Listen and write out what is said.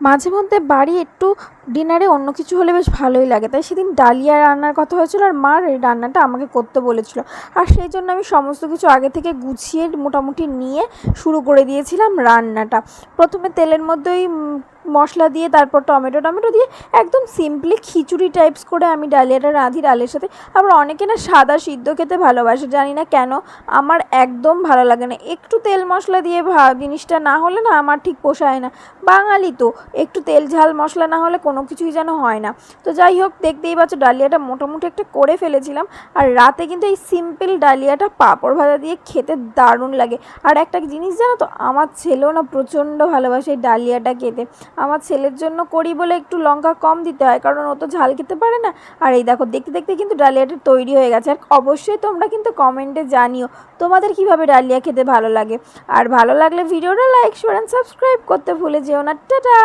মাঝে মধ্যে বাড়ি একটু ডিনারে অন্য কিছু হলে বেশ ভালোই লাগে, তাই সেদিন ডালিয়া রান্নার কথা হয়েছিল আর মার এই রান্নাটা আমাকে করতে বলেছিল। আর সেই জন্য আমি সমস্ত কিছু আগে থেকে গুছিয়ে মোটামুটি নিয়ে শুরু করে দিয়েছিলাম রান্নাটা। প্রথমে তেলের মধ্যেই মশলা দিয়ে, তারপর টমেটো দিয়ে একদম সিম্পলি খিচুড়ি টাইপস করে আমি ডালিয়াটা রাঁধি ডালের সাথে। আবার অনেকে না সাদা সিদ্ধ খেতে ভালোবাসে, জানি না কেন, আমার একদম ভালো লাগে না। একটু তেল মশলা দিয়ে জিনিসটা না হলে না আমার ঠিক পোষায় না। বাঙালি তো, একটু তেল ঝাল মশলা না হলে কোনো কিছুই যেন হয় না। তো যাই হোক, দেখতেই পাচ্ছ ডালিয়াটা মোটামুটি একটা করে ফেলেছিলাম। আর রাতে কিন্তু এই সিম্পল ডালিয়াটা পাঁপড় ভাজা দিয়ে খেতে দারুণ লাগে। আর একটা জিনিস জানো তো, আমার ছেলেও না প্রচণ্ড ভালোবাসে এই ডালিয়াটা খেতে। আমার ছেলের জন্য করি বলে একটু লঙ্কা কম দিতে হয়, কারণ ও তো ঝাল খেতে পারে না। আর এই দেখো, দেখতে দেখতে কিন্তু ডালিয়াটা তৈরি হয়ে গেছে। আর অবশ্যই তোমরা কিন্তু কমেন্টে জানিও তোমাদের কিভাবে ডালিয়া খেতে ভালো লাগে। আর ভালো লাগলে ভিডিওটা লাইক শেয়ার এন্ড সাবস্ক্রাইব করতে ভুলে যেও না। টাটা।